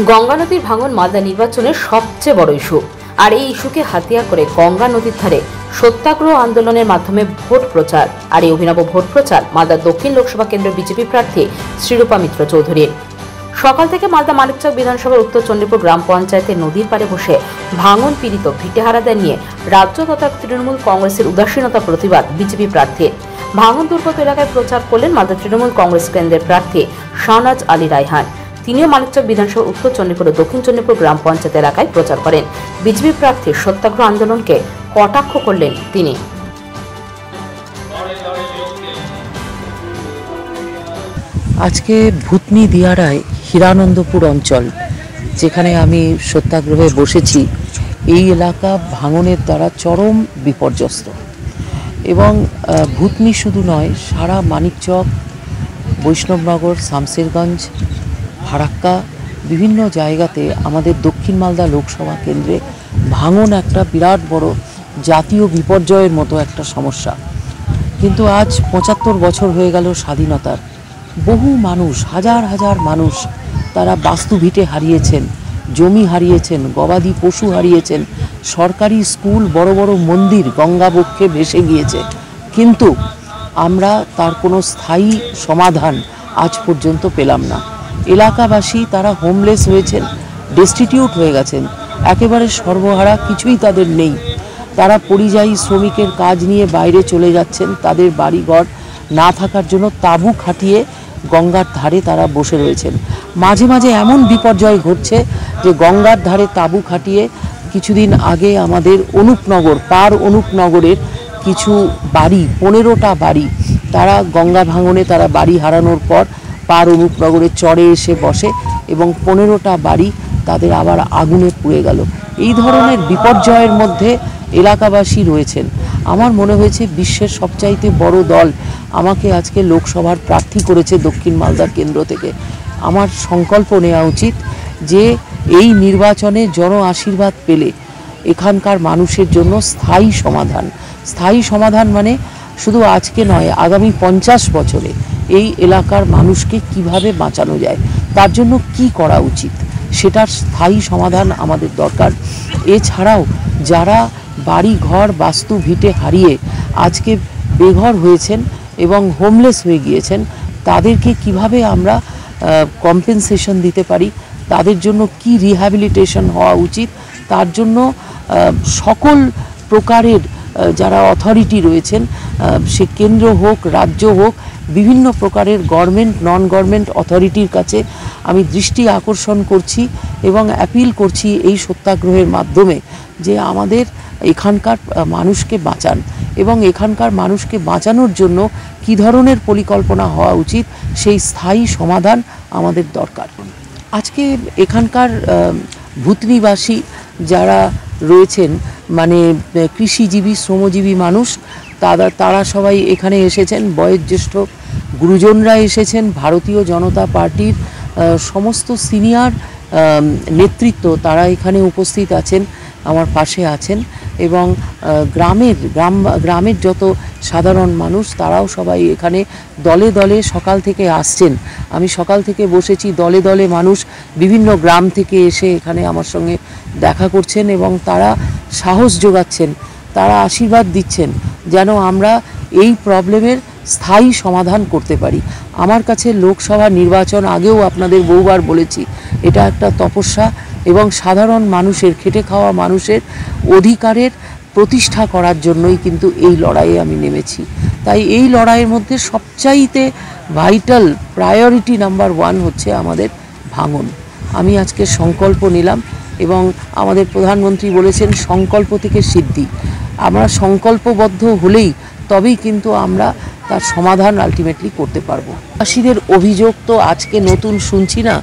গঙ্গা নদীর ভাঙন মালদা নির্বাচনের সবচেয়ে বড় ইস্যু। আর এই ইস্যুকে হাতিয়ার করে গঙ্গা নদীর ধারে সত্যাগ্রহ আন্দোলনের মাধ্যমে ভোট প্রচার। আর এই অভিনব ভোট প্রচার মালদার দক্ষিণ লোকসভা কেন্দ্রের বিজেপি প্রার্থী শ্রীরূপা মিত্র চৌধুরীর। সকাল থেকে মালদা মানিকচক বিধানসভার উত্তর চণ্ডীপুর গ্রাম পঞ্চায়েতের নদীর পাড়ে বসে ভাঙন পীড়িত ভিটেহারাদের নিয়ে রাজ্য তথা তৃণমূল কংগ্রেসের উদাসীনতা প্রতিবাদ বিজেপি প্রার্থীর। ভাঙন দুর্গত এলাকায় প্রচার করলেন মালদা তৃণমূল কংগ্রেস কেন্দ্রের প্রার্থী শাহনাজ আলী রায়হান। তিনিও মানিকচক বিধানসভা উত্তর চণ্ডীপুর ও দক্ষিণ চণ্ডীপুর গ্রাম পঞ্চায়েত এলাকায় প্রচার করেন। বিজেপি প্রার্থীর সত্যাগ্রহ আন্দোলনকে কটাক্ষ করলেন তিনি। আজকে ভূতনি দিয়ারায় হিরানন্দপুর অঞ্চল, যেখানে আমি সত্যাগ্রহে বসেছি, এই এলাকা ভাঙনের দ্বারা চরম বিপর্যস্ত। এবং ভূতনি শুধু নয়, সারা মানিকচক, বৈষ্ণবনগর, শামসেরগঞ্জ, ফারাক্কা, বিভিন্ন জায়গাতে আমাদের দক্ষিণ মালদা লোকসভা কেন্দ্রে ভাঙন একটা বিরাট বড় জাতীয় বিপর্যয়ের মতো একটা সমস্যা। কিন্তু আজ ৭৫ বছর হয়ে গেল স্বাধীনতার। বহু মানুষ, হাজার হাজার মানুষ, তারা বাস্তুভিটে হারিয়েছেন, জমি হারিয়েছেন, গবাদি পশু হারিয়েছেন, সরকারি স্কুল, বড় বড় মন্দির গঙ্গাবক্ষে ভেসে গিয়েছে। কিন্তু আমরা তার কোনো স্থায়ী সমাধান আজ পর্যন্ত পেলাম না। এলাকাবাসী তারা হোমলেস হয়েছেন, ডেস্টিটিউট হয়ে গেছেন, একেবারে সর্বহারা, কিছুই তাদের নেই। তারা পরিযায়ী শ্রমিকের কাজ নিয়ে বাইরে চলে যাচ্ছেন, তাদের বাড়িঘর না থাকার জন্য তাঁবু খাটিয়ে গঙ্গার ধারে তারা বসে রয়েছেন। মাঝে মাঝে এমন বিপর্যয় ঘটছে যে গঙ্গার ধারে তাঁবু খাটিয়ে কিছুদিন আগে আমাদের অনুপনগর, পার অনুপনগরের কিছু বাড়ি, 15টা বাড়ি, তারা গঙ্গা ভাঙনে তারা বাড়ি হারানোর পর পার অনুপনগরের চরে এসে বসে এবং 15টা বাড়ি তাদের আবার আগুনে পুড়ে গেল। এই ধরনের বিপর্যয়ের মধ্যে এলাকাবাসী রয়েছেন। আমার মনে হয়েছে বিশ্বের সবচাইতে বড় দল আমাকে আজকে লোকসভার প্রার্থী করেছে দক্ষিণ মালদা কেন্দ্র থেকে। আমার সংকল্প নেওয়া উচিত যে এই নির্বাচনে জন আশীর্বাদ পেলে এখানকার মানুষের জন্য স্থায়ী সমাধান মানে শুধু আজকে নয়, আগামী 50 বছরে এই এলাকার মানুষকে কিভাবে বাঁচানো যায়, তার জন্য কি করা উচিত, সেটার স্থায়ী সমাধান আমাদের দরকার। এছাড়াও যারা বাড়ি ঘর বাস্তু ভিটে হারিয়ে আজকে বেঘর হয়েছেন এবং হোমলেস হয়ে গিয়েছেন, তাদেরকে কিভাবে আমরা কম্পেনসেশন দিতে পারি, তাদের জন্য কি রিহ্যাবিলিটেশন হওয়া উচিত, তার জন্য সকল প্রকারের যারা অথরিটি রয়েছেন, সে কেন্দ্র হোক, রাজ্য হোক, বিভিন্ন প্রকারের গভর্নমেন্ট, নন গভর্নমেন্ট অথরিটির কাছে আমি দৃষ্টি আকর্ষণ করছি এবং অ্যাপিল করছি এই সত্যাগ্রহের মাধ্যমে যে আমাদের এখানকার মানুষকে বাঁচান এবং এখানকার মানুষকে বাঁচানোর জন্য কী ধরনের পরিকল্পনা হওয়া উচিত, সেই স্থায়ী সমাধান আমাদের দরকার। আজকে এখানকার ভূতনিবাসী যারা রয়েছেন, মানে কৃষিজীবী, শ্রমজীবী মানুষ, তারা সবাই এখানে এসেছেন। বয়োজ্যেষ্ঠ গুরুজনরা এসেছেন, ভারতীয় জনতা পার্টির সমস্ত সিনিয়র নেতৃত্ব তারা এখানে উপস্থিত আছেন, আমার পাশে আছেন। এবং গ্রামের যত সাধারণ মানুষ তারাও সবাই এখানে দলে দলে সকাল থেকে আসছেন। আমি সকাল থেকে বসেছি, দলে দলে মানুষ বিভিন্ন গ্রাম থেকে এসে এখানে আমার সঙ্গে দেখা করছেন এবং তারা সাহস যোগাচ্ছেন, তারা আশীর্বাদ দিচ্ছেন যেন আমরা এই প্রবলেমের স্থায়ী সমাধান করতে পারি। আমার কাছে লোকসভা নির্বাচন, আগেও আপনাদের বহুবার বলেছি, এটা একটা তপস্যা এবং সাধারণ মানুষের, খেটে খাওয়া মানুষের অধিকারের প্রতিষ্ঠা করার জন্যই কিন্তু এই লড়াইয়ে আমি নেমেছি। তাই এই লড়াইয়ের মধ্যে সবচাইতে ভাইটাল প্রায়োরিটি নাম্বার 1 হচ্ছে আমাদের ভাঙন। আমি আজকে সংকল্প নিলাম এবং আমাদের প্রধানমন্ত্রী বলেছেন সংকল্প থেকে সিদ্ধি। আমরা সংকল্পবদ্ধ হলেই তবেই কিন্তু আমরা তার সমাধান আলটিমেটলি করতে পারবো। চাষিদের অভিযোগ তো আজকে নতুন শুনছি না,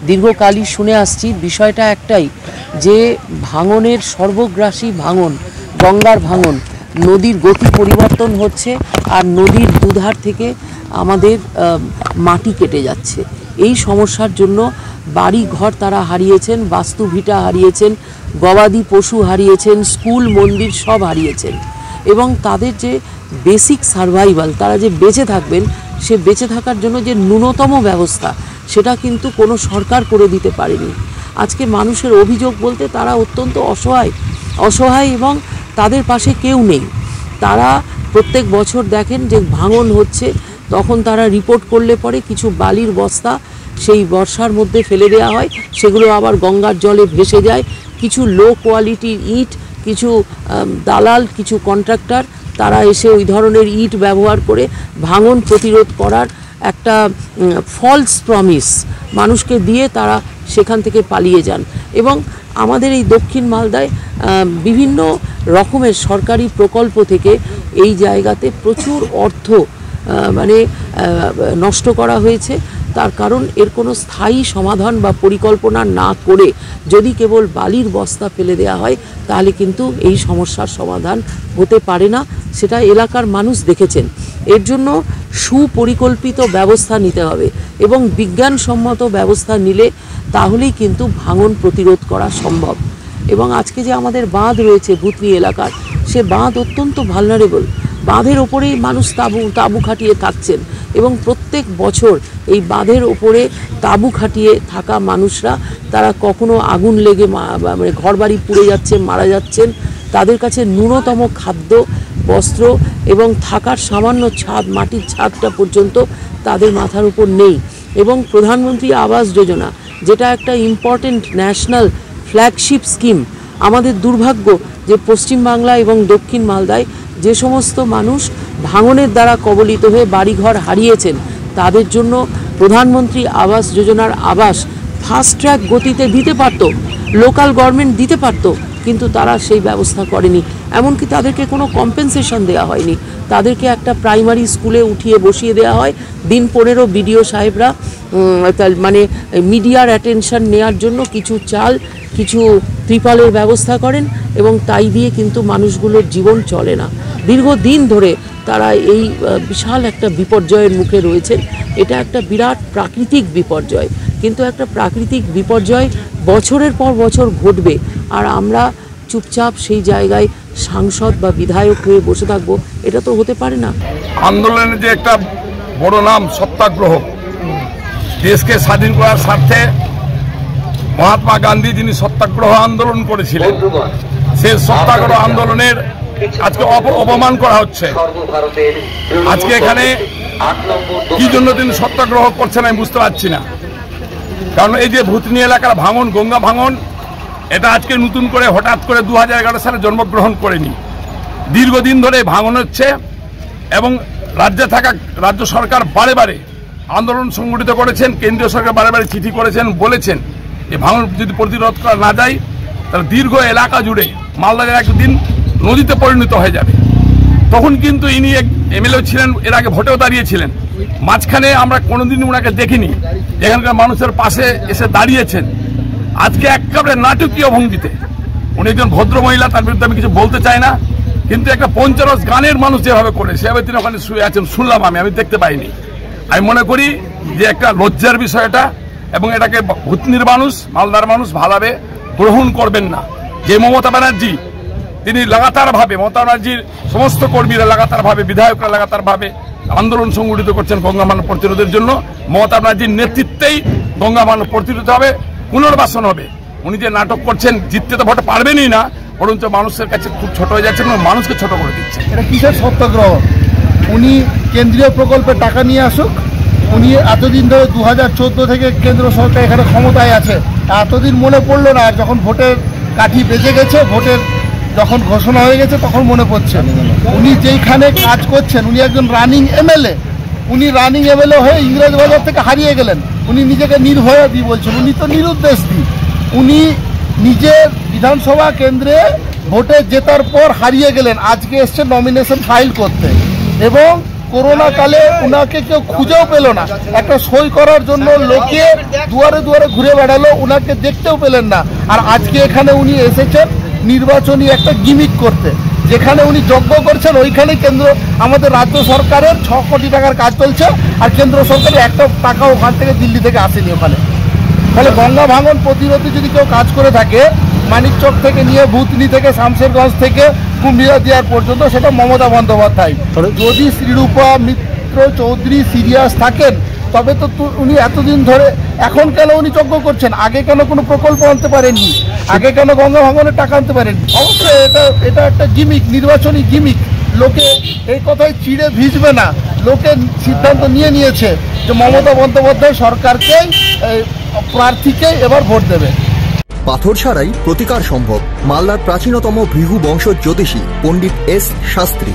দীর্ঘকালই শুনে আসছি। বিষয়টা একটাই যে ভাঙনের সর্বগ্রাসী ভাঙন, গঙ্গার ভাঙন, নদীর গতি পরিবর্তন হচ্ছে আর নদীর দুধার থেকে আমাদের মাটি কেটে যাচ্ছে। এই সমস্যার জন্য বাড়ি ঘর তারা হারিয়েছেন, বাস্তুভিটা হারিয়েছেন, গবাদি পশু হারিয়েছেন, স্কুল মন্দির সব হারিয়েছেন এবং তাদের যে বেসিক সার্ভাইভাল, তারা যে বেঁচে থাকবেন, সে বেঁচে থাকার জন্য যে ন্যূনতম ব্যবস্থা, সেটা কিন্তু কোনো সরকার করে দিতে পারেনি। আজকে মানুষের অভিযোগ বলতে তারা অত্যন্ত অসহায় এবং তাদের পাশে কেউ নেই। তারা প্রত্যেক বছর দেখেন যে ভাঙন হচ্ছে, তখন তারা রিপোর্ট করলে পরে কিছু বালির বস্তা সেই বর্ষার মধ্যে ফেলে দেওয়া হয়, সেগুলো আবার গঙ্গার জলে ভেসে যায়। কিছু লো কোয়ালিটির ইট, কিছু দালাল, কিছু কন্ট্রাক্টর তারা এসে ওই ধরনের ইট ব্যবহার করে ভাঙন প্রতিরোধ করার একটা ফলস প্রমিস মানুষকে দিয়ে তারা সেখান থেকে পালিয়ে যান। এবং আমাদের এই দক্ষিণ মালদায় বিভিন্ন রকমের সরকারি প্রকল্প থেকে এই জায়গাতে প্রচুর অর্থ নষ্ট করা হয়েছে। তার কারণ এর কোনো স্থায়ী সমাধান বা পরিকল্পনা না করে যদি কেবল বালির বস্তা ফেলে দেওয়া হয় তাহলে কিন্তু এই সমস্যার সমাধান হতে পারে না, সেটা এলাকার মানুষ দেখেছেন। এর জন্য সুপরিকল্পিত ব্যবস্থা নিতে হবে এবং বিজ্ঞানসম্মত ব্যবস্থা নিলে তাহলেই কিন্তু ভাঙন প্রতিরোধ করা সম্ভব। এবং আজকে যে আমাদের বাঁধ রয়েছে ভুতনি এলাকার, সে বাঁধ অত্যন্ত ভালনারেবল। বাঁধের ওপরেই মানুষ তাঁবু খাটিয়ে থাকছেন এবং প্রত্যেক বছর এই বাঁধের ওপরে তাঁবু খাটিয়ে থাকা মানুষরা তারা কখনো আগুন লেগে ঘরবাড়ি পুড়ে যাচ্ছে, মারা যাচ্ছেন। তাদের কাছে ন্যূনতম খাদ্য, বস্ত্র এবং থাকার সামান্য ছাদ, মাটির ছাদটা পর্যন্ত তাদের মাথার উপর নেই। এবং প্রধানমন্ত্রী আবাস যোজনা, যেটা একটা ইম্পর্টেন্ট ন্যাশনাল ফ্ল্যাগশিপ স্কিম, আমাদের দুর্ভাগ্য যে পশ্চিমবাংলা এবং দক্ষিণ মালদায় যে সমস্ত মানুষ ভাঙনের দ্বারা কবলিত হয়ে বাড়িঘর হারিয়েছেন তাদের জন্য প্রধানমন্ত্রী আবাস যোজনার আবাস ফাস্ট ট্র্যাক গতিতে দিতে পারত, লোকাল গভর্নমেন্ট দিতে পারত, কিন্তু তারা সেই ব্যবস্থা করেনি। এমনকি তাদেরকে কোনো কম্পেনসেশন দেওয়া হয়নি। তাদেরকে একটা প্রাইমারি স্কুলে উঠিয়ে বসিয়ে দেওয়া হয়। দিন 15 বিডিও সাহেবরা মিডিয়ার অ্যাটেনশন নেওয়ার জন্য কিছু চাল, কিছু ত্রিপলের ব্যবস্থা করেন এবং তাই দিয়ে কিন্তু মানুষগুলোর জীবন চলে না। দীর্ঘদিন ধরে তারা এই বিশাল একটা বিপর্যয়ের মুখে রয়েছেন। এটা একটা বিরাট প্রাকৃতিক বিপর্যয়, কিন্তু একটা প্রাকৃতিক বিপর্যয় বছরের পর বছর ঘটবে আর আমরা চুপচাপ সেই জায়গায় সাংসদ বা বিধায়ক হয়ে বসে থাকবো, এটা তো হতে পারে না। আন্দোলনের যে একটা বড় নাম সত্যাগ্রহ, দেশকে স্বাধীন করার স্বার্থে মহাত্মা গান্ধী যিনি সত্যাগ্রহ আন্দোলন করেছিলেন, সেই সত্যাগ্রহ আন্দোলনের আজকে অপমান করা হচ্ছে। আজকে এখানে কি জন্য তিনি সত্যাগ্রহ করছেন আমি বুঝতে পারছি না। কারণ এই যে ভুতনি এলাকার ভাঙন, গঙ্গা ভাঙন, এটা আজকে নতুন করে হঠাৎ করে 2011 সালে জন্মগ্রহণ করেনি। দীর্ঘদিন ধরে ভাঙন হচ্ছে এবং রাজ্য সরকার বারে বারে আন্দোলন সংগঠিত করেছেন, কেন্দ্রীয় সরকার বারে বারে চিঠি করেছেন, বলেছেন এই ভাঙন যদি প্রতিরোধ করা না যায় তাহলে দীর্ঘ এলাকা জুড়ে মালদার একদিন নদীতে পরিণত হয়ে যাবে। তখন কিন্তু ইনি এক এমএলএ ছিলেন, এর আগে ভোটেও দাঁড়িয়েছিলেন। মাঝখানে আমরা কোনোদিন ওনাকে দেখিনি, এখানকার মানুষের পাশে এসে দাঁড়িয়েছেন। আজকে একেবারে নাটকীয় ভঙ্গিতে, উনি একজন ভদ্র মহিলা, তার বিরুদ্ধে আমি কিছু বলতে চাই না, কিন্তু একটা পঞ্চরস গানের মানুষ যেভাবে করে সেভাবে তিনি ওখানে শুয়ে আছেন শুনলাম, আমি দেখতে পাইনি। আমি মনে করি যে একটা লজ্জার বিষয়টা, এবং এটাকে ভুতনির মানুষ, মালদার মানুষ ভালোভাবে গ্রহণ করবেন না। যে মমতা ব্যানার্জি তিনি লাগাতারভাবে, মমতা ব্যানার্জির সমস্ত কর্মীরা লাগাতারভাবে, বিধায়করা লাগাতারভাবে আন্দোলন সংগঠিত করছেন গঙ্গা ভাঙন প্রতিরোধের জন্য। মমতা ব্যানার্জির নেতৃত্বেই গঙ্গা ভাঙন প্রতিরোধ হবে, পুনর্বাসন হবে। উনি যে নাটক করছেন, জিততে তো ভোটে পারবেনই না, বরঞ্চ মানুষের কাছে খুব ছোট হয়ে যাচ্ছেন এবং মানুষকে ছোট করে দিচ্ছেন। এটা কিসের সত্যাগ্রহ? উনি কেন্দ্রীয় প্রকল্পে টাকা নিয়ে আসুক। উনি এতদিন ধরে 2014 থেকে কেন্দ্র সরকার এখানে ক্ষমতায় আছে, এতদিন মনে পড়লো না। যখন ভোটের কাঠি বেজে গেছে, ভোটের যখন ঘোষণা হয়ে গেছে তখন মনে পড়ছে। উনি যেইখানে কাজ করছেন, উনি একজন রানিং এমএলএ। উনি রানিং এমএলএ হয়ে ইংরেজবাজার থেকে হারিয়ে গেলেন। উনি নিজেকে নির্ভয়া দি বলছেন, উনি তো নিরুদ্দেশ দি। উনি নিজের বিধানসভা কেন্দ্রে ভোটে জেতার পর হারিয়ে গেলেন, আজকে এসছে নমিনেশন ফাইল করতে, এবং করোনা কালে উনাকে কেউ খুঁজেও পেল না। একটা সই করার জন্য লোকে দুয়ারে দুয়ারে ঘুরে বেড়ালো, উনাকে দেখতেও পেলেন না। আর আজকে এখানে উনি এসেছেন নির্বাচনী একটা গিমিক করতে, যেখানে উনি যজ্ঞ করছেন ওইখানে আমাদের রাজ্য সরকারের 6 কোটি টাকার কাজ চলছে, আর কেন্দ্র সরকারের একটা টাকা ওখান থেকে দিল্লি থেকে আসেনি ওখানে। তাহলে গঙ্গা ভাঙন প্রতিরোধে যদি কেউ কাজ করে থাকে, মানিকচক থেকে নিয়ে ভুতনি থেকে শামশেরগঞ্জ থেকে কুম্ভিয়া দেওয়ার পর্যন্ত, সেটা মমতা বন্দ্যোপাধ্যায়। যদি শ্রীরূপা মিত্র চৌধুরী সিরিয়াস থাকেন তবে তো উনি এতদিন ধরে এখন কেন উনি যজ্ঞ করছেন, আগে কেন কোনো প্রকল্প আনতে পারেননি, আগে কেন গঙ্গা ভাঙনের টাকা আনতে পারেননি? অবশ্যই এটা একটা গিমিক, নির্বাচনী গিমিক। লোকে এই কথায় চিড়ে ভিজবে না, লোকে সিদ্ধান্ত নিয়েছে যে মমতা বন্দ্যোপাধ্যায় সরকারকেই প্রার্থীকেই এবার ভোট দেবে। পাথর ছাড়াই প্রতিকার সম্ভব। মালদার প্রাচীনতম ভৃগু বংশ জ্যোতিষী পণ্ডিত এস শাস্ত্রী।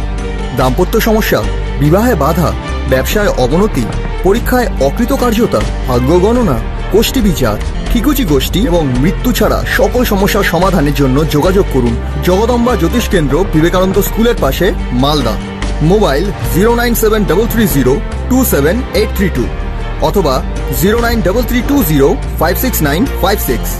দাম্পত্য সমস্যা, বিবাহে বাধা, ব্যবসায় অবনতি, পরীক্ষায় অকৃতকার্যতা, ভাগ্য গণনা, কোষ্ঠী বিচার, ঠিকুচি গোষ্ঠী এবং মৃত্যু ছাড়া সকল সমস্যার সমাধানের জন্য যোগাযোগ করুন জগদম্বা জ্যোতিষ কেন্দ্র, বিবেকানন্দ স্কুলের পাশে, মালদা। মোবাইল 09733027832 অথবা 09332056956।